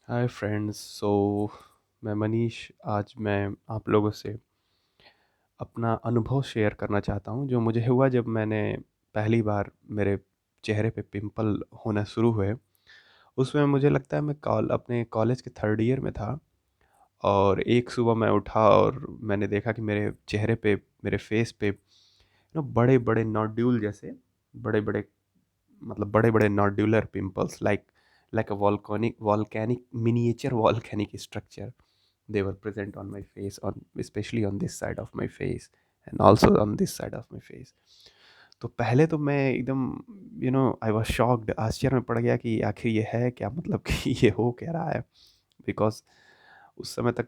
Hi friends. मैं मनीष। आज मैं आप लोगों से अपना अनुभव शेयर करना चाहता हूँ जो मुझे हुआ जब मैंने पहली बार मेरे चेहरे पे पिंपल होना शुरू हुए। उसमें मुझे लगता है मैं अपने कॉलेज के थर्ड ईयर में था। और एक सुबह मैं उठा और मैंने देखा कि मेरे चेहरे पे, मेरे फेस पे बड़े बड़े नोड्यूल जैसे, बड़े बड़े, मतलब बड़े बड़े nodular pimples, like a volcanic miniature volcanic structure. they were present on my face, on especially on this side of my face and also on this side of my face. तो पहले तो मैं एकदम आई वॉज शॉक्ड, आश्चर्य में पड़ गया कि आखिर ये है क्या, मतलब कि ये हो क्या रहा है। बिकॉज उस समय तक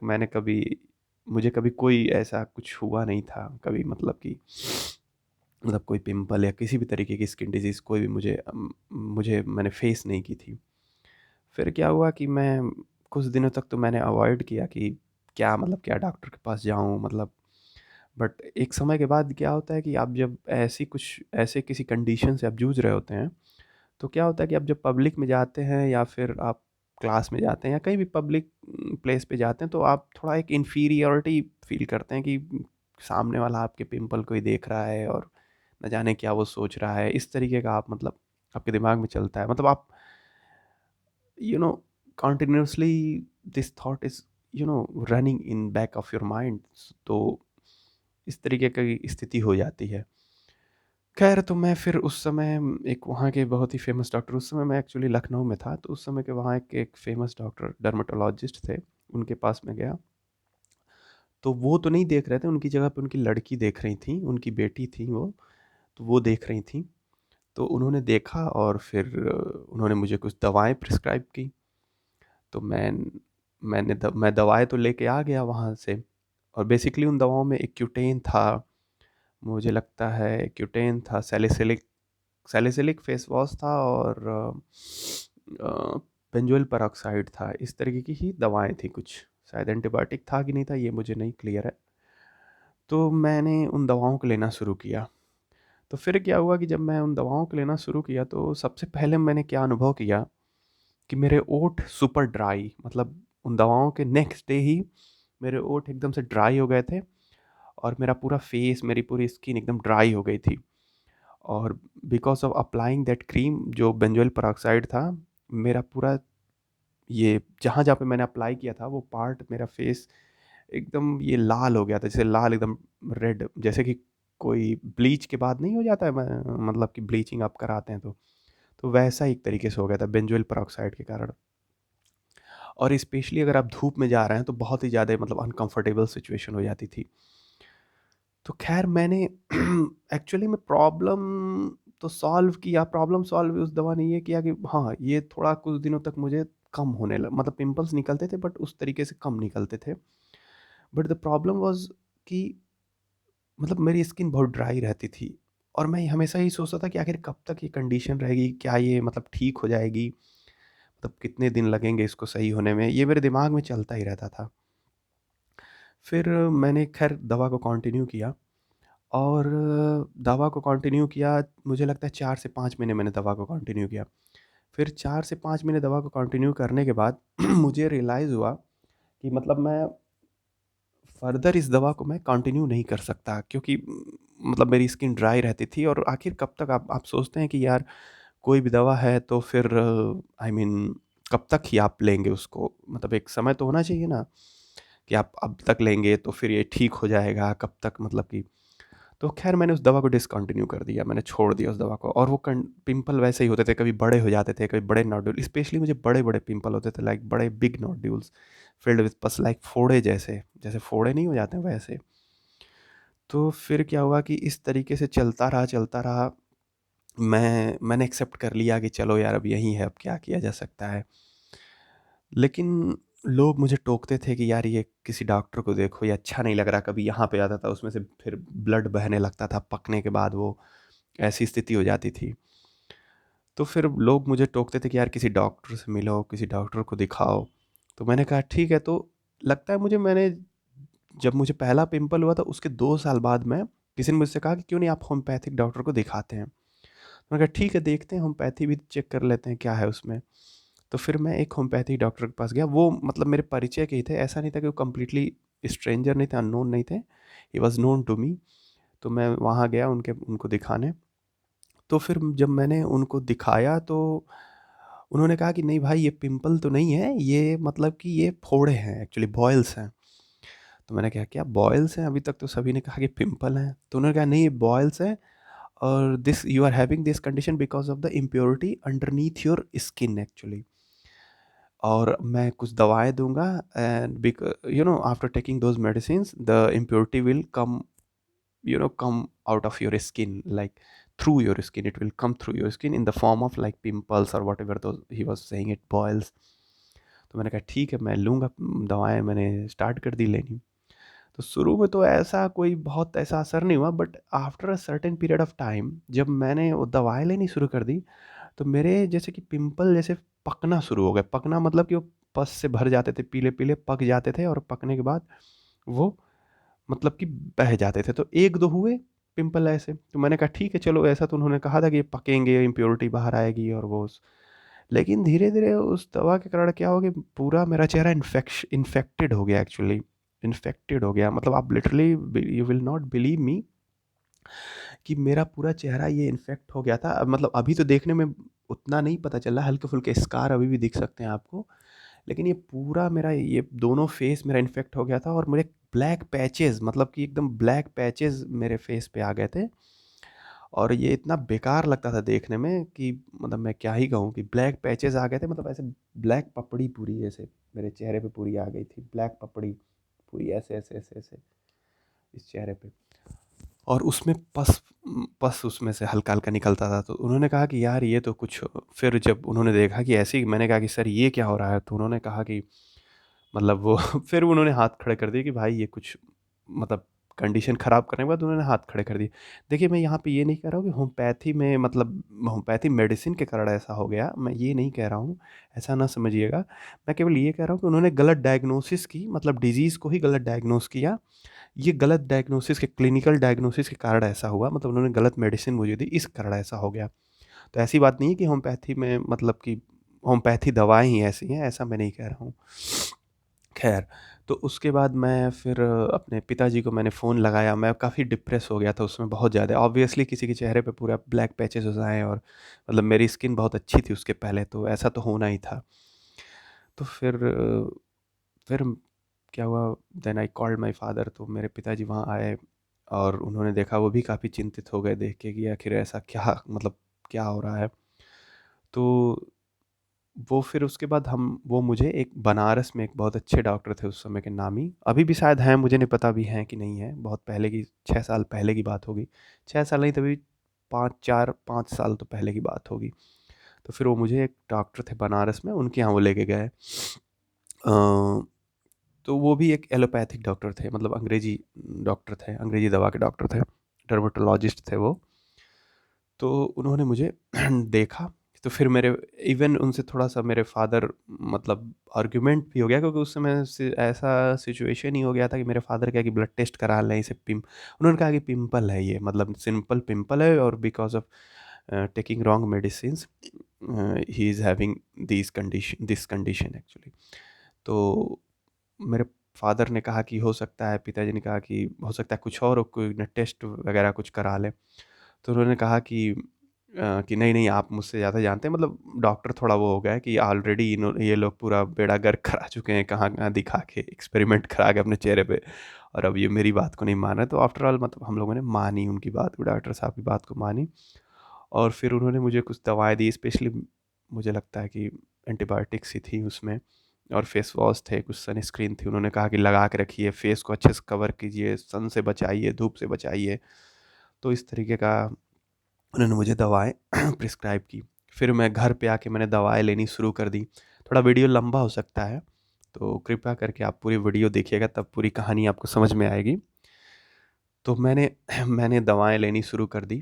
मुझे कभी कोई ऐसा कुछ हुआ नहीं था कभी, मतलब कोई पिंपल या किसी भी तरीके की स्किन डिजीज़ कोई भी मुझे मैंने फेस नहीं की थी। फिर क्या हुआ कि मैं कुछ दिनों तक तो मैंने अवॉइड किया कि क्या डॉक्टर के पास जाऊँ, मतलब। बट एक समय के बाद क्या होता है कि आप जब ऐसे किसी कंडीशन से आप जूझ रहे होते हैं, तो क्या होता है कि आप जब पब्लिक में जाते हैं या फिर आप क्लास में जाते हैं या कहीं भी पब्लिक प्लेस पे जाते हैं, तो आप थोड़ा एक इन्फीरियॉरिटी फील करते हैं कि सामने वाला आपके पिंपल को ही देख रहा है और न जाने क्या वो सोच रहा है। इस तरीके का आप, मतलब आपके दिमाग में चलता है, मतलब आप you know continuously this thought is running in back of your mind। तो इस तरीके की स्थिति हो जाती है। खैर, तो मैं फिर उस समय एक वहाँ के बहुत ही फेमस डॉक्टर, उस समय मैं एक्चुअली लखनऊ में था, तो उस समय के वहाँ एक फेमस डॉक्टर डर्मेटोलॉजिस्ट थे, उनके पास में गया। तो वो तो नहीं देख रहे थे, उनकी जगह पे उनकी लड़की देख रही थी, उनकी बेटी थी वो। तो वो देख रही थी। तो उन्होंने देखा और फिर उन्होंने मुझे कुछ दवाएं प्रिस्क्राइब की। तो मैं दवाएँ तो लेके आ गया वहाँ से। और बेसिकली उन दवाओं में एक्यूटेन था, मुझे लगता है एक्यूटेन था, सैलिसिलिक फेस वॉश था और बेंजोइल पेरोक्साइड था। इस तरीके की ही दवाएँ थी कुछ। शायद एंटीबायोटिक था कि नहीं था, ये मुझे नहीं क्लियर है। तो मैंने उन दवाओं को लेना शुरू किया। तो फिर क्या हुआ कि जब मैं उन दवाओं को लेना शुरू किया, तो सबसे पहले मैंने क्या अनुभव किया कि मेरे ओठ सुपर ड्राई, मतलब उन दवाओं के नेक्स्ट डे ही मेरे ओठ एकदम से ड्राई हो गए थे और मेरा पूरा फेस, मेरी पूरी स्किन एकदम ड्राई हो गई थी। और because of applying that cream जो बेंजोइल पेरोक्साइड था, मेरा पूरा ये जहाँ जहाँ पे मैंने अप्लाई किया था वो पार्ट, मेरा फेस एकदम ये लाल हो गया था, जैसे लाल एकदम रेड, जैसे कि कोई ब्लीच के बाद नहीं हो जाता है, मतलब कि ब्लीचिंग आप कराते हैं तो वैसा ही एक तरीके से हो गया था बेंजोइल पेरोक्साइड के कारण। और स्पेशली अगर आप धूप में जा रहे हैं तो बहुत ही ज़्यादा, मतलब अनकंफर्टेबल सिचुएशन हो जाती थी। तो ख़ैर मैंने एक्चुअली में प्रॉब्लम सॉल्व उस दवा ने ये किया कि हाँ, ये थोड़ा कुछ दिनों तक मुझे कम होने लगा, मतलब पिंपल्स निकलते थे बट उस तरीके से कम निकलते थे। बट द प्रॉब्लम वाज़ कि मतलब मेरी स्किन बहुत ड्राई रहती थी और मैं हमेशा यही सोचता था कि आखिर कब तक ये कंडीशन रहेगी? क्या ये मतलब ठीक हो जाएगी? मतलब कितने दिन लगेंगे इसको सही होने में? ये मेरे दिमाग में चलता ही रहता था। फिर मैंने ख़ैर दवा को कंटिन्यू किया और दवा को कंटिन्यू किया, मुझे लगता है 4 से 5 महीने मैंने दवा को कंटिन्यू किया। फिर 4 से 5 महीने दवा को कंटिन्यू करने के बाद मुझे रियलाइज़ हुआ कि मतलब मैं फ़र्दर इस दवा को मैं कंटिन्यू नहीं कर सकता, क्योंकि मतलब मेरी स्किन ड्राई रहती थी और आखिर कब तक आप सोचते हैं कि यार कोई भी दवा है तो फिर आई मीन कब तक ही आप लेंगे उसको? मतलब एक समय तो होना चाहिए ना कि आप अब तक लेंगे तो फिर ये ठीक हो जाएगा, कब तक, मतलब कि। तो ख़ैर मैंने उस दवा को डिसकंटिन्यू कर दिया, मैंने छोड़ दिया उस दवा को। और वो कन पिंपल वैसे ही होते थे, कभी बड़े हो जाते थे, कभी बड़े नोड्यूल, स्पेशली मुझे बड़े-बड़े पिंपल होते थे, लाइक बड़े बिग नोड्यूल्स फिल्ड विथ पस, लाइक फोड़े जैसे, जैसे फोड़े नहीं हो जाते हैं वैसे। तो फिर क्या हुआ कि इस तरीके से चलता रहा। मैंने एक्सेप्ट कर लिया कि चलो यार अब यही है, अब क्या किया जा सकता है। लेकिन लोग मुझे टोकते थे कि यार ये किसी डॉक्टर को देखो, ये अच्छा नहीं लग रहा। कभी यहाँ पे आता था, उसमें से फिर ब्लड बहने लगता था, पकने के बाद वो ऐसी स्थिति हो जाती थी। तो फिर लोग मुझे टोकते थे कि यार किसी डॉक्टर से मिलो, किसी डॉक्टर को दिखाओ। तो मैंने कहा ठीक है। तो लगता है जब मुझे पहला पिंपल हुआ था उसके 2 साल बाद में किसी ने मुझसे कहा कि क्यों नहीं आप होम्योपैथिक डॉक्टर को दिखाते हैं। मैंने कहा ठीक है, देखते हैं, होम्योपैथी भी चेक कर लेते हैं क्या है उसमें। तो फिर मैं एक होम्योपैथी डॉक्टर के पास गया। वो मतलब मेरे परिचय के ही थे, ऐसा नहीं था कि वो कम्प्लीटली स्ट्रेंजर नहीं थे, अननोन नहीं थे, he was known to me. तो मैं वहाँ गया उनको दिखाने। तो फिर जब मैंने उनको दिखाया तो उन्होंने कहा कि नहीं भाई, ये पिंपल तो नहीं है, ये मतलब कि ये फोड़े हैं, एक्चुअली बॉयल्स हैं। तो मैंने कहा क्या बॉयल्स हैं? अभी तक तो सभी ने कहा कि पिंपल हैं। तो उन्होंने कहा नहीं, ये बॉयल्स हैं, और this you are having this condition because of the impurity underneath your skin actually. और मैं कुछ दवाएं दूंगा, and after taking those medicine the impurity will come, come out of your skin, like through your skin, it will come through your skin in the form of like pimples or whatever those he was saying it, boils. तो मैंने कहा ठीक है, मैं लूँगा दवाएं। मैंने start कर दी लेनी। तो शुरू में तो ऐसा कोई बहुत ऐसा असर नहीं हुआ, but after a certain period of time जब मैंने वो दवाएं लेनी शुरू कर दी, तो मेरे जैसे कि पिंपल जैसे पकना शुरू हो गए। पकना मतलब कि वो पस से भर जाते थे, पीले पीले पक जाते थे, और पकने के बाद वो मतलब कि बह जाते थे। तो 1-2 हुए पिंपल ऐसे। तो मैंने कहा ठीक है चलो, ऐसा तो उन्होंने कहा था कि ये पकेंगे, इम्प्योरिटी बाहर आएगी और वो लेकिन धीरे-धीरे उस दवा के कारण क्या हो गया, पूरा मेरा चेहरा इन्फेक्टेड हो गया एक्चुअली। इन्फेक्टेड हो गया मतलब आप literally you will not believe me कि मेरा पूरा चेहरा ये इन्फेक्ट हो गया था। मतलब अभी तो देखने में उतना नहीं पता चल रहा, हल्के-फुल्के स्कार अभी भी दिख सकते हैं आपको। लेकिन ये पूरा मेरा ये दोनों फेस मेरा इन्फेक्ट हो गया था, और मेरे ब्लैक पैचेस, मतलब कि एकदम ब्लैक पैचेस मेरे फेस पे आ गए थे। और ये इतना बेकार लगता था देखने में कि मतलब मैं क्या ही कहूँ, कि ब्लैक पैचेस आ गए थे, मतलब ऐसे ब्लैक पपड़ी पूरी ऐसे मेरे चेहरे पे पूरी आ गई थी, ब्लैक पपड़ी पूरी ऐसे ऐसे ऐसे ऐसे इस चेहरे पे। और उसमें पस पस उसमें से हल्का-हल्का निकलता था। तो उन्होंने कहा कि यार ये तो कुछ, फिर जब उन्होंने देखा कि ऐसे ही, मैंने कहा कि सर ये क्या हो रहा है? तो उन्होंने कहा कि मतलब वो फिर उन्होंने हाथ खड़े कर दिए कि भाई ये कुछ मतलब कंडीशन ख़राब करने के बाद उन्होंने हाथ खड़े कर दिए। देखिए मैं यहाँ पे ये नहीं कह रहा हूँ कि होम्योपैथी में मतलब होम्योपैथी मेडिसिन के कारण ऐसा हो गया, मैं ये नहीं कह रहा हूँ, ऐसा ना समझिएगा। मैं केवल ये कह रहा हूँ कि उन्होंने गलत डायग्नोसिस की, मतलब डिज़ीज़ को ही गलत डायग्नोस किया। ये गलत डायग्नोसिस के क्लिनिकल डायग्नोसिस के कारण ऐसा हुआ, मतलब उन्होंने गलत मेडिसिन मुझे दी, इस कारण ऐसा हो गया। तो ऐसी बात नहीं है कि होम्योपैथी में मतलब कि होम्योपैथी दवाएँ ही ऐसी हैं, ऐसा मैं नहीं कह रहा हूँ। ख़ैर, तो उसके बाद मैं फिर अपने पिताजी को मैंने फ़ोन लगाया। मैं काफ़ी डिप्रेस हो गया था उसमें बहुत ज़्यादा। ऑब्वियसली किसी के चेहरे पे पूरा ब्लैक पैचेज़ हो जाएँ, और मतलब मेरी स्किन बहुत अच्छी थी उसके पहले, तो ऐसा तो होना ही था। तो फिर क्या हुआ, then I called my father. तो मेरे पिताजी वहाँ आए, और उन्होंने देखा, वो भी काफ़ी चिंतित हो गए देख के कि आखिर ऐसा क्या, मतलब क्या हो रहा है? तो वो फिर उसके बाद हम वो मुझे एक बनारस में एक बहुत अच्छे डॉक्टर थे उस समय के, नामी, अभी भी शायद हैं, मुझे नहीं पता अभी हैं कि नहीं हैं, बहुत पहले की 6 साल पहले की बात होगी। 6 साल नहीं, तभी 5 साल तो पहले की बात होगी। तो फिर वो मुझे एक डॉक्टर थे बनारस में, उनके यहाँ वो लेके गए। तो वो भी एक एलोपैथिक डॉक्टर थे, मतलब अंग्रेजी डॉक्टर थे, अंग्रेजी दवा के डॉक्टर थे, डर्मेटोलॉजिस्ट थे वो। तो उन्होंने मुझे देखा। तो फिर मेरे इवन उनसे थोड़ा-सा मेरे फ़ादर मतलब आर्गुमेंट भी हो गया, क्योंकि उस समय से ऐसा सिचुएशन ही हो गया था कि मेरे फ़ादर क्या कि ब्लड टेस्ट करा लें, इसे उन्होंने कहा कि पिंपल है ये, मतलब सिंपल पिंपल है, और because of taking wrong medicines he is having this condition actually. तो मेरे फ़ादर ने कहा कि हो सकता है, पिताजी ने कहा कि हो सकता है कुछ और हो, कोई ना टेस्ट वगैरह कुछ करा लें। तो उन्होंने कहा कि नहीं, नहीं आप मुझसे ज़्यादा जानते हैं, मतलब डॉक्टर थोड़ा वो हो गया है कि ऑलरेडी ये लोग पूरा बेड़ा गर्क करा चुके हैं, कहाँ-कहाँ दिखा के, एक्सपेरिमेंट करा के अपने चेहरे पे, और अब ये मेरी बात को नहीं मान रहे। तो आफ्टर ऑल मतलब हम लोगों ने मानी उनकी बात को, डॉक्टर साहब की बात को मानी, और फिर उन्होंने मुझे कुछ दवाएँ दी, स्पेशली मुझे लगता है कि एंटीबायोटिक्स ही थी उसमें, और फेस वॉश थे, कुछ सनस्क्रीन थी। उन्होंने कहा कि लगा के रखिए, फेस को अच्छे से कवर कीजिए, सन से बचाइए, धूप से बचाइए। तो इस तरीके का उन्होंने मुझे दवाएँ प्रिस्क्राइब की। फिर मैं घर पे आके मैंने दवाएँ लेनी शुरू कर दी। थोड़ा वीडियो लंबा हो सकता है, तो कृपया करके आप पूरी वीडियो देखिएगा, तब पूरी कहानी आपको समझ में आएगी। तो मैंने मैंने दवाएँ लेनी शुरू कर दी।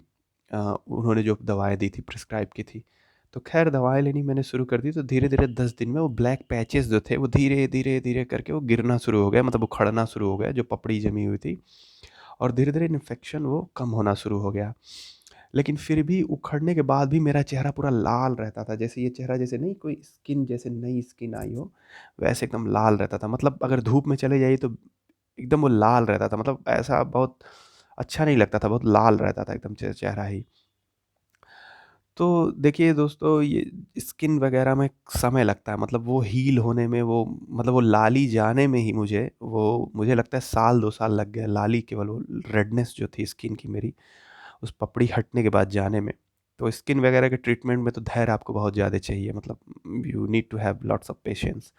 उन्होंने जो दवाएँ दी थी, प्रिस्क्राइब की थी। तो ख़ैर दवाएँ लेनी मैंने शुरू कर दी, तो धीरे-धीरे 10 दिन में वो ब्लैक पैचेज़ जो थे, वो धीरे-धीरे करके वो गिरना शुरू हो गए, मतलब उखड़ना शुरू हो गया, जो पपड़ी जमी हुई थी, और धीरे-धीरे इन्फेक्शन वो कम होना शुरू हो गया। लेकिन फिर भी उखड़ने के बाद भी मेरा चेहरा पूरा लाल रहता था, जैसे ये चेहरा जैसे नहीं कोई स्किन जैसे नई स्किन आई हो, वैसे एकदम लाल रहता था। मतलब अगर धूप में चले जाइए तो एकदम वो लाल रहता था, मतलब ऐसा बहुत अच्छा नहीं लगता था, बहुत लाल रहता था एकदम चेहरा ही। तो देखिए दोस्तों, ये स्किन वगैरह में समय लगता है, मतलब वो हील होने में, वो मतलब वो लाली जाने में ही मुझे लगता है साल 2 साल लग गया, लाली केवल वो रेडनेस जो थी स्किन की मेरी उस पपड़ी हटने के बाद जाने में। तो स्किन वगैरह के ट्रीटमेंट में तो धैर्य आपको बहुत ज़्यादा चाहिए, मतलब you need to have lots of patience.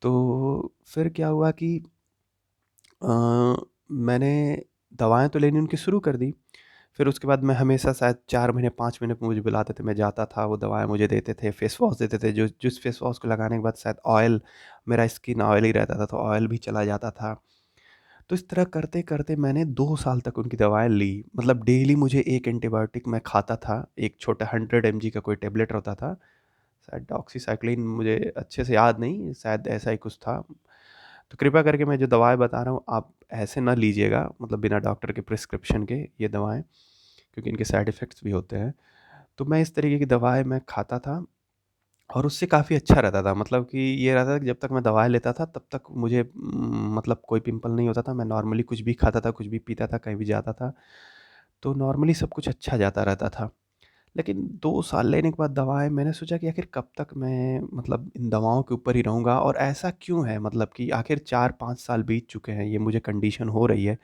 तो फिर क्या हुआ कि अ, मैंने दवाएँ तो लेनी उनकी शुरू कर दी। फिर उसके बाद मैं हमेशा शायद 4 महीने 5 महीने पे मुझे बुलाते थे, मैं जाता था, वो दवाएँ मुझे देते थे, फेस वॉश देते थे, जो जिस फेस वॉश को लगाने के बाद शायद ऑयल, मेरा स्किन ऑयली रहता था तो ऑयल भी चला जाता था। तो इस तरह करते-करते मैंने 2 साल तक उनकी दवाएँ ली। मतलब डेली मुझे 1 एंटीबायोटिक मैं खाता था, एक छोटा 100 एमजी का कोई टैबलेट होता था, शायद डॉक्सीसाइक्लिन, मुझे अच्छे से याद नहीं, शायद ऐसा ही कुछ था। तो कृपया करके मैं जो दवाएँ बता रहा हूँ आप ऐसे ना लीजिएगा, मतलब बिना डॉक्टर के प्रिस्क्रिप्शन के ये दवाएँ, क्योंकि इनके साइड इफ़ेक्ट्स भी होते हैं। तो मैं इस तरीके की दवाएँ मैं खाता था और उससे काफ़ी अच्छा रहता था। मतलब कि ये रहता था कि जब तक मैं दवाएँ लेता था तब तक मुझे मतलब कोई पिंपल नहीं होता था। मैं नॉर्मली कुछ भी खाता था, कुछ भी पीता था, कहीं भी जाता था, तो नॉर्मली सब कुछ अच्छा जाता रहता था। लेकिन 2 साल लेने के बाद दवाएँ, मैंने सोचा कि आखिर कब तक मैं मतलब इन दवाओं के ऊपर ही रहूँगा और ऐसा क्यों है, मतलब कि आखिर 4-5 साल बीत चुके हैं, ये मुझे कंडीशन हो रही है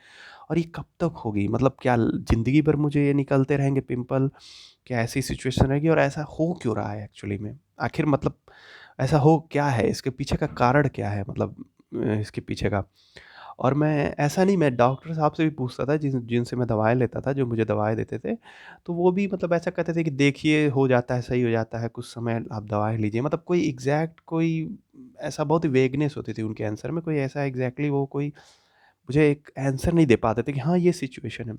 और ये कब तक होगी? मतलब क्या ज़िंदगी भर मुझे ये निकलते रहेंगे पिंपल? क्या ऐसी सिचुएशन रहेगी और ऐसा हो क्यों रहा है एक्चुअली में? आखिर मतलब ऐसा हो क्या है? इसके पीछे का कारण क्या है, मतलब इसके पीछे का? और मैं ऐसा नहीं, मैं डॉक्टर साहब से भी पूछता था जिनसे मैं दवाएँ लेता था, जो मुझे दवाएँ देते थे, तो वो भी मतलब ऐसा कहते थे कि देखिए हो जाता है, सही हो जाता है, कुछ समय आप दवाएँ लीजिए। मतलब कोई एग्ज़ैक्ट कोई ऐसा बहुत ही वेगनेस होती थी उनके आंसर में, कोई ऐसा एग्ज़ैक्टली वो कोई मुझे एक आंसर नहीं दे पाते थे कि हाँ, ये सिचुएशन है।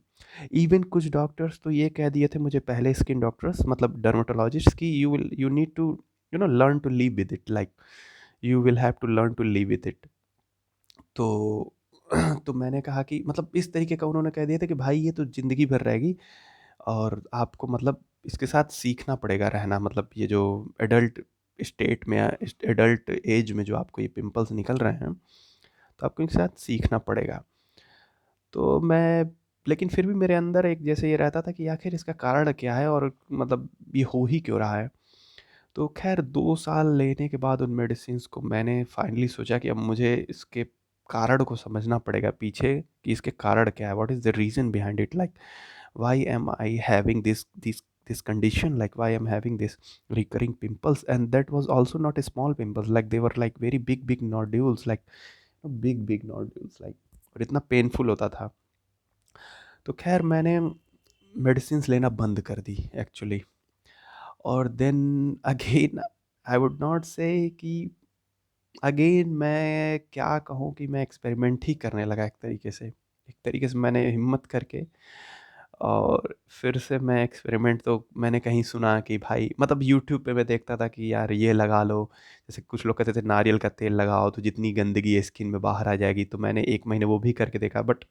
इवन कुछ डॉक्टर्स तो ये कह दिए थे मुझे पहले, स्किन डॉक्टर्स मतलब डर्मेटोलॉजिस्ट, कि you need to learn to live with it, like you will have to learn to live with it. तो तो मैंने कहा कि मतलब इस तरीके का उन्होंने कह दिया था कि भाई ये तो ज़िंदगी भर रहेगी और आपको मतलब इसके साथ सीखना पड़ेगा रहना, मतलब ये जो एडल्ट स्टेट में या एडल्ट एज में जो आपको ये पिंपल्स निकल रहे हैं, तो आपको इनके साथ सीखना पड़ेगा। तो मैं लेकिन फिर भी मेरे अंदर एक जैसे ये रहता था कि आखिर इसका कारण क्या है और मतलब ये हो ही क्यों रहा है? तो ख़ैर 2 साल लेने के बाद उन मेडिसिन्स को मैंने फाइनली सोचा कि अब मुझे इसके कारण को समझना पड़ेगा पीछे, कि इसके कारण क्या है? What is the reason behind it? Like why am I having this condition, like why I'm having this recurring pimples, and that was also not a small pimples, like they were like very big nodules, like big nodules, like और इतना painful होता था। तो ख़ैर मैंने medicines लेना बंद कर दी एक्चुअली। और then again I would not say कि अगेन मैं क्या कहूँ कि मैं एक्सपेरिमेंट ही करने लगा एक तरीके से मैंने हिम्मत करके, और फिर से मैं एक्सपेरिमेंट, तो मैंने कहीं सुना कि भाई मतलब यूट्यूब पे मैं देखता था कि यार ये लगा लो, जैसे कुछ लोग कहते थे नारियल का तेल लगाओ तो जितनी गंदगी है स्किन में बाहर आ जाएगी, तो मैंने 1 महीने वो भी करके देखा, बट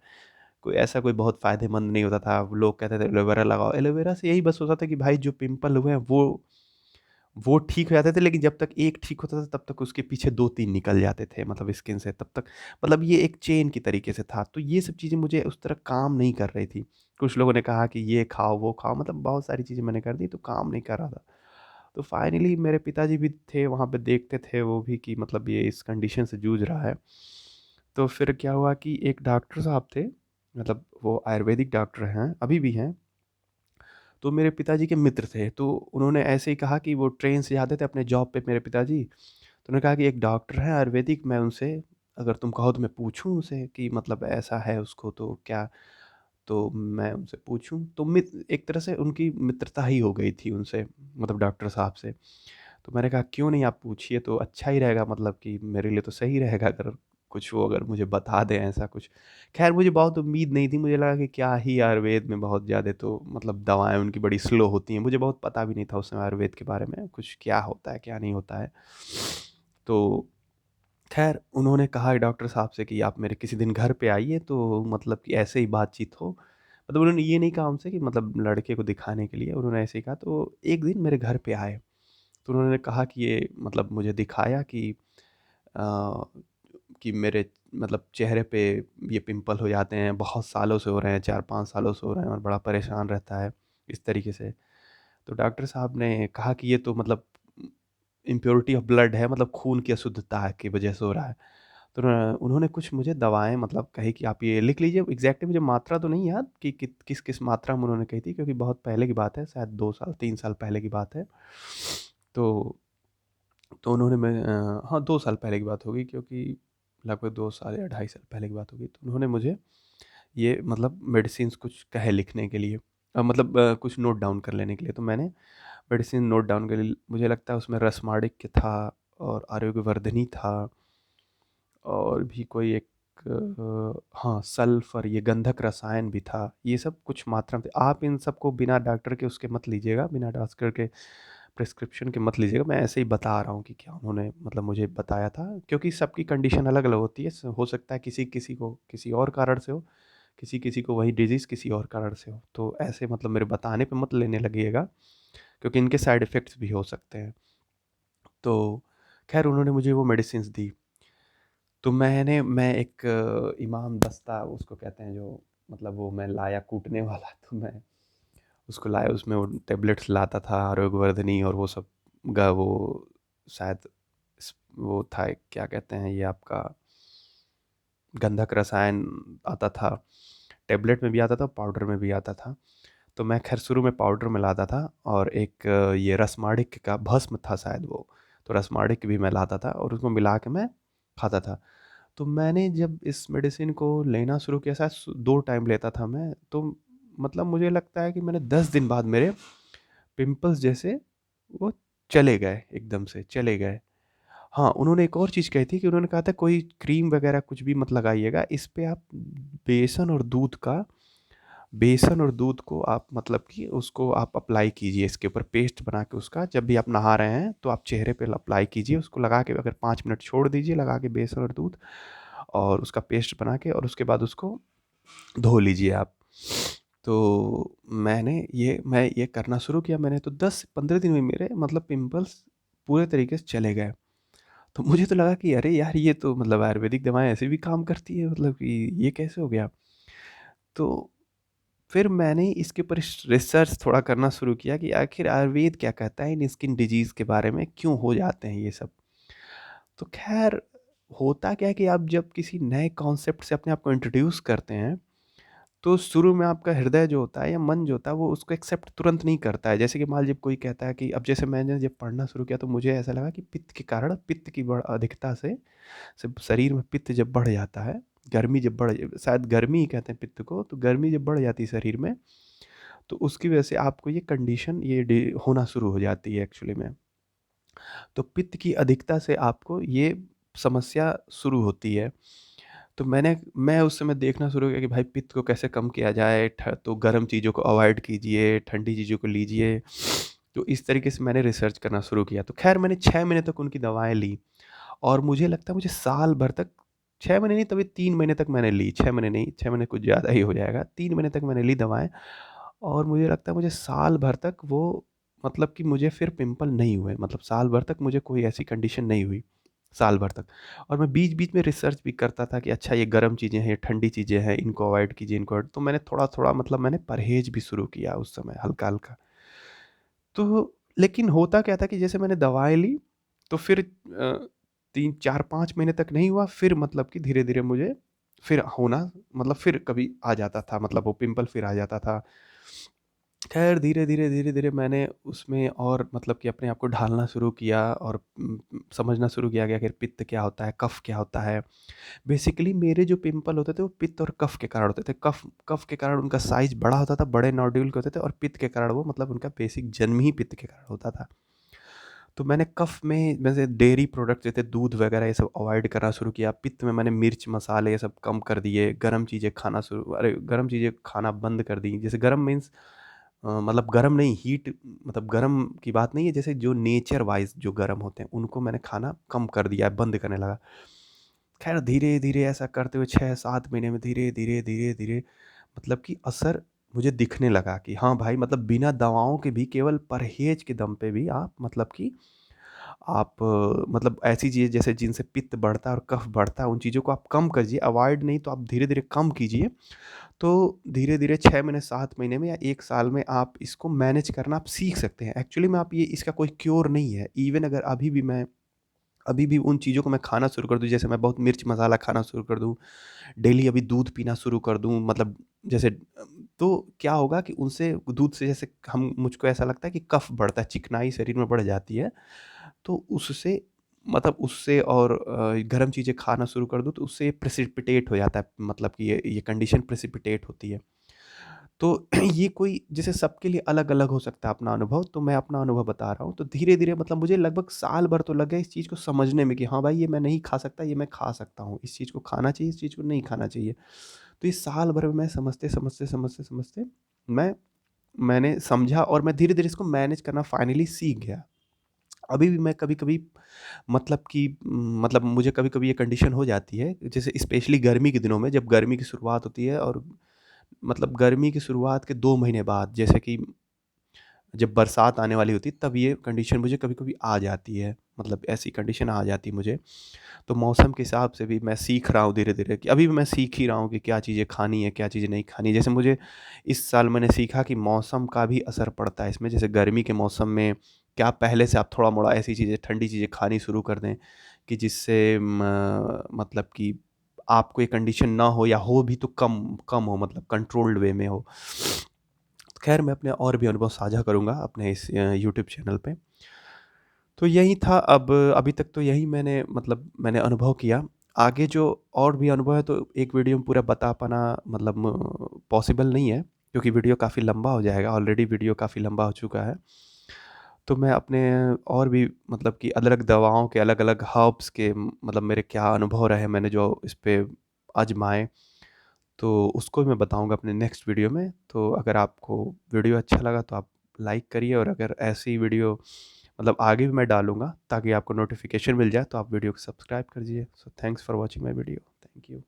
कोई बहुत फ़ायदेमंद नहीं होता था। लोग कहते थे एलोवेरा लगाओ, एलोवेरा से यही बस होता था कि भाई जो पिंपल हुए हैं वो ठीक हो जाते थे, लेकिन जब तक एक ठीक होता था तब तक उसके पीछे 2-3 निकल जाते थे, मतलब स्किन से तब तक, मतलब ये एक चेन की तरीके से था। तो ये सब चीज़ें मुझे उस तरह काम नहीं कर रही थी। कुछ लोगों ने कहा कि ये खाओ, वो खाओ, मतलब बहुत सारी चीज़ें मैंने कर दी तो काम नहीं कर रहा था। तो फाइनली मेरे पिताजी भी थे वहाँ पे, देखते थे वो भी कि मतलब ये इस कंडीशन से जूझ रहा है। तो फिर क्या हुआ कि एक डॉक्टर साहब थे, मतलब वो आयुर्वेदिक डॉक्टर हैं, अभी भी हैं। तो मेरे पिताजी के मित्र थे, तो उन्होंने ऐसे ही कहा कि वो ट्रेन से जाते थे अपने जॉब पे मेरे पिताजी, तो उन्होंने कहा कि एक डॉक्टर है आयुर्वेदिक, मैं उनसे, अगर तुम कहो तो मैं पूछूँ उनसे कि मतलब ऐसा है उसको तो क्या, तो मैं उनसे पूछूँ। तो एक तरह से उनकी मित्रता ही हो गई थी उनसे, मतलब डॉक्टर साहब से। तो मैंने कहा क्यों नहीं, आप पूछिए तो अच्छा ही रहेगा, मतलब कि मेरे लिए तो सही रहेगा अगर कुछ वो अगर मुझे बता दें ऐसा कुछ। ख़ैर मुझे बहुत उम्मीद नहीं थी, मुझे लगा कि क्या ही आयुर्वेद में बहुत ज़्यादा तो मतलब दवाएँ उनकी बड़ी स्लो होती हैं। मुझे बहुत पता भी नहीं था उस समय आयुर्वेद के बारे में, कुछ क्या होता है, क्या नहीं होता है। तो ख़ैर उन्होंने कहा डॉक्टर साहब से कि आप मेरे किसी दिन घर पे आइए तो मतलब कि ऐसे ही बातचीत हो, मतलब उन्होंने ये नहीं कहा हमसे कि मतलब लड़के को दिखाने के लिए, उन्होंने ऐसे ही कहा। तो एक दिन मेरे घर पे आए, तो उन्होंने कहा कि ये मतलब मुझे दिखाया अ, कि मेरे मतलब चेहरे पे ये पिंपल हो जाते हैं, बहुत सालों से हो रहे हैं, 4-5 सालों से हो रहे हैं और बड़ा परेशान रहता है इस तरीके से। तो डॉक्टर साहब ने कहा कि ये तो मतलब इम्प्योरिटी ऑफ ब्लड है, मतलब खून की अशुद्धता की वजह से हो रहा है। तो उन्होंने कुछ मुझे दवाएँ मतलब कही कि आप ये लिख लीजिए। एग्ज़ैक्टली मुझे मात्रा तो नहीं याद कि किस-किस मात्रा में उन्होंने कही थी, क्योंकि बहुत पहले की बात है, शायद 2 साल 3 साल पहले की बात है। तो तो उन्होंने हाँ 2 साल पहले की बात होगी, क्योंकि लगभग 2 साल या ढाई साल पहले की बात होगी। तो उन्होंने मुझे ये मतलब मेडिसिन्स कुछ कहे लिखने के लिए, मतलब कुछ नोट डाउन कर लेने के लिए। तो मैंने मेडिसिन नोट डाउन के लिए, मुझे लगता है उसमें रस्माडिक था और आरोग्यवर्धिनी था, और भी कोई एक हाँ सल्फर, ये गंधक रसायन भी था। ये सब कुछ मात्रा में थे। आप इन सबको बिना डॉक्टर के उसके मत लीजिएगा, बिना डॉक्टर के प्रिस्क्रिप्शन के मत लीजिएगा। मैं ऐसे ही बता रहा हूँ कि क्या उन्होंने मतलब मुझे बताया था, क्योंकि सबकी कंडीशन अलग अलग होती है। हो सकता है किसी किसी को किसी और कारण से हो, किसी किसी को वही डिजीज़ किसी और कारण से हो। तो ऐसे मतलब मेरे बताने पे मत लेने लगिएगा, क्योंकि इनके साइड इफ़ेक्ट्स भी हो सकते हैं। तो खैर उन्होंने मुझे वो मेडिसिन्स दी। तो मैं एक इमाम दस्ता उसको कहते हैं, जो मतलब वो मैं लाया कूटने वाला। तो मैं उसको लाया, उसमें वो टेबलेट्स लाता था, आरोग्यवर्धिनी और वो सब वो शायद वो था, क्या कहते हैं ये आपका, गंधक रसायन आता था। टेबलेट में भी आता था, पाउडर में भी आता था। तो मैं खैर शुरू में पाउडर में लाता था, और एक ये रसमाड़िक का भस्म था शायद वो, तो रसमाड़िक भी मैं लाता था और उसको मिला के मैं खाता था। तो मैंने जब इस मेडिसिन को लेना शुरू किया, शायद 2 टाइम लेता था मैं, तो मतलब मुझे लगता है कि मैंने 10 दिन बाद मेरे पिंपल्स जैसे वो चले गए, एकदम से चले गए। हाँ, उन्होंने एक और चीज़ कही थी कि उन्होंने कहा था कोई क्रीम वगैरह कुछ भी मत लगाइएगा, इस पे आप बेसन और दूध का बेसन और दूध को आप मतलब कि उसको आप अप्लाई कीजिए, इसके ऊपर पेस्ट बना के उसका, जब भी आप नहा रहे हैं तो आप चेहरे पे अप्लाई कीजिए, उसको लगा के अगर 5 मिनट छोड़ दीजिए, लगा के बेसन और दूध और उसका पेस्ट बना के, और उसके बाद उसको धो लीजिए आप। तो मैं ये करना शुरू किया मैंने, तो 10-15 दिन में मेरे मतलब पिंपल्स पूरे तरीके से चले गए। तो मुझे तो लगा कि अरे यार, ये तो मतलब आयुर्वेदिक दवाएँ ऐसे भी काम करती है, मतलब कि ये कैसे हो गया? तो फिर मैंने इसके ऊपर रिसर्च थोड़ा करना शुरू किया कि आखिर आयुर्वेद क्या कहता है इन स्किन डिजीज़ के बारे में, क्यों हो जाते हैं ये सब। तो खैर होता क्या है कि आप जब किसी नए कॉन्सेप्ट से अपने आप को इंट्रोड्यूस करते हैं, तो शुरू में आपका हृदय जो होता है या मन जो होता है वो उसको एक्सेप्ट तुरंत नहीं करता है। जैसे कि मान लीजिए कोई कहता है कि, अब जैसे मैंने जब पढ़ना शुरू किया तो मुझे ऐसा लगा कि पित्त के कारण, पित्त की अधिकता से शरीर में पित्त जब बढ़ जाता है, गर्मी जब बढ़, शायद गर्मी ही कहते हैं पित्त को, तो गर्मी जब बढ़ जाती है शरीर में, तो उसकी वजह से आपको ये कंडीशन होना शुरू हो जाती है एक्चुअली में। तो पित्त की अधिकता से आपको ये समस्या शुरू होती है। तो मैं उस समय देखना शुरू किया कि भाई पित्त को कैसे कम किया जाए, तो गर्म चीज़ों को अवॉइड कीजिए, ठंडी चीज़ों को लीजिए। तो इस तरीके से मैंने रिसर्च करना शुरू किया। तो खैर मैंने 6 महीने तक उनकी दवाएँ ली, और मुझे लगता है मुझे साल भर तक, 6 महीने नहीं, तभी 3 महीने तक मैंने ली। 6 महीने नहीं, 6 महीने कुछ ज़्यादा ही हो जाएगा। 3 महीने तक मैंने ली दवाएँ, और मुझे लगता है मुझे साल भर तक वो मतलब कि मुझे फिर पिंपल नहीं हुए। मतलब साल भर तक मुझे कोई ऐसी कंडीशन नहीं हुई, साल भर तक। और मैं बीच-बीच में रिसर्च भी करता था कि अच्छा ये गर्म चीज़ें हैं, ये ठंडी चीज़ें हैं, इनको अवॉइड कीजिए, इनको तो मैंने थोड़ा-थोड़ा मतलब मैंने परहेज़ भी शुरू किया उस समय हल्का-हल्का। तो लेकिन होता क्या था कि जैसे मैंने दवाएँ ली, तो फिर 3, 4, 5 महीने तक नहीं हुआ, फिर मतलब कि धीरे-धीरे मुझे फिर होना, मतलब फिर कभी आ जाता था, मतलब वो पिंपल फिर आ जाता था। ख़ैर धीरे-धीरे, धीरे-धीरे मैंने उसमें और मतलब कि अपने आप को ढालना शुरू किया, और समझना शुरू किया कि आखिर पित्त क्या होता है, कफ़ क्या होता है। बेसिकली मेरे जो पिंपल होते थे वो पित्त और कफ के कारण होते थे। कफ कफ के कारण उनका साइज़ बड़ा होता था, बड़े नोड्यूल के होते थे, और पित्त के कारण वो मतलब उनका बेसिक जन्म ही पित्त के कारण होता था। तो मैंने कफ में जैसे डेयरी प्रोडक्ट जैसे दूध वगैरह ये सब अवॉइड करना शुरू किया। पित्त में मैंने मिर्च, मसाले ये सब कम कर दिए। गरम चीज़ें खाना बंद कर दी। जैसे गरम मीन्स मतलब गरम नहीं, हीट, मतलब गरम की बात नहीं है, जैसे जो नेचर वाइज़ जो गरम होते हैं उनको मैंने खाना कम कर दिया, बंद करने लगा। ख़ैर धीरे-धीरे ऐसा करते हुए 6-7 महीने में धीरे-धीरे, धीरे-धीरे मतलब कि असर मुझे दिखने लगा कि हाँ भाई, मतलब बिना दवाओं के भी, केवल परहेज़ के दम पे भी आप मतलब कि आप मतलब ऐसी चीज़ें जैसे जिनसे पित्त बढ़ता है और कफ़ बढ़ता है, उन चीज़ों को आप कम करिए, अवॉइड नहीं तो आप धीरे-धीरे कम कीजिए। तो धीरे-धीरे 6 महीने, 7 महीने में या 1 साल में आप इसको मैनेज करना आप सीख सकते हैं। एक्चुअली में आप ये, इसका कोई क्योर नहीं है। इवन अगर अभी भी उन चीज़ों को मैं खाना शुरू कर दूँ, जैसे मैं बहुत मिर्च मसाला खाना शुरू कर दूँ, डेली अभी दूध पीना शुरू कर दूँ, मतलब जैसे तो क्या होगा कि उनसे, दूध से जैसे हम, मुझको ऐसा लगता है कि कफ़ बढ़ता है, चिकनाई शरीर में बढ़ जाती है। तो उससे, मतलब उससे, और गरम चीज़ें खाना शुरू कर दूँ तो उससे प्रेसिपिटेट हो जाता है, मतलब कि ये कंडीशन प्रेसिपिटेट होती है। तो ये कोई, जैसे सबके लिए अलग-अलग हो सकता है अपना अनुभव, तो मैं अपना अनुभव बता रहा हूँ। तो धीरे-धीरे, मतलब मुझे लगभग साल भर तो लग गया इस चीज़ को समझने में कि हाँ भाई, ये मैं नहीं खा सकता, ये मैं खा सकता हूँ। इस चीज़ को खाना चाहिए, इस चीज़ को नहीं खाना चाहिए। तो ये साल भर में मैं समझते मैंने समझा, और मैं धीरे-धीरे इसको मैनेज करना फाइनली सीख गया। अभी भी मैं कभी-कभी, मतलब कि मतलब मुझे कभी-कभी ये कंडीशन हो जाती है, जैसे स्पेशली गर्मी के दिनों में, जब गर्मी की शुरुआत होती है, और मतलब गर्मी की शुरुआत के 2 महीने बाद, जैसे कि जब बरसात आने वाली होती है, तब ये कंडीशन मुझे कभी-कभी आ जाती है। मतलब ऐसी कंडीशन आ जाती है मुझे। तो मौसम के हिसाब से भी मैं सीख रहा हूँ धीरे-धीरे, कि अभी भी मैं सीख ही रहा हूँ कि क्या चीज़ें खानी है, क्या चीज़ें नहीं खानी है। जैसे मुझे इस साल मैंने सीखा कि मौसम का भी असर पड़ता है इसमें। जैसे गर्मी के मौसम में क्या पहले से आप थोड़ा-मोड़ा ऐसी चीज़ें, ठंडी चीज़ें खानी शुरू कर दें, कि जिससे मतलब कि आपको ये कंडीशन ना हो, या हो भी तो कम कम हो, मतलब कंट्रोल्ड वे में हो। खैर, मैं अपने और भी अनुभव साझा करूँगा अपने इस यूट्यूब चैनल पे। तो यही था, अब अभी तक तो यही मैंने अनुभव किया। आगे जो और भी अनुभव है, तो एक वीडियो में पूरा बता पाना मतलब पॉसिबल नहीं है, क्योंकि वीडियो काफ़ी लंबा हो जाएगा, ऑलरेडी वीडियो काफ़ी लंबा हो चुका है। तो मैं अपने और भी, मतलब कि अलग दवाओं के, अलग-अलग हर्ब्स के, मतलब मेरे क्या अनुभव रहे, मैंने जो इस पे आज़माए, तो उसको मैं बताऊँगा अपने नेक्स्ट वीडियो में। तो अगर आपको वीडियो अच्छा लगा तो आप लाइक करिए, और अगर ऐसी वीडियो, मतलब आगे भी मैं डालूँगा ताकि आपको नोटिफ़िकेशन मिल जाए, तो आप वीडियो को सब्सक्राइब कर दीजिए। So thanks for watching my video. Thank you.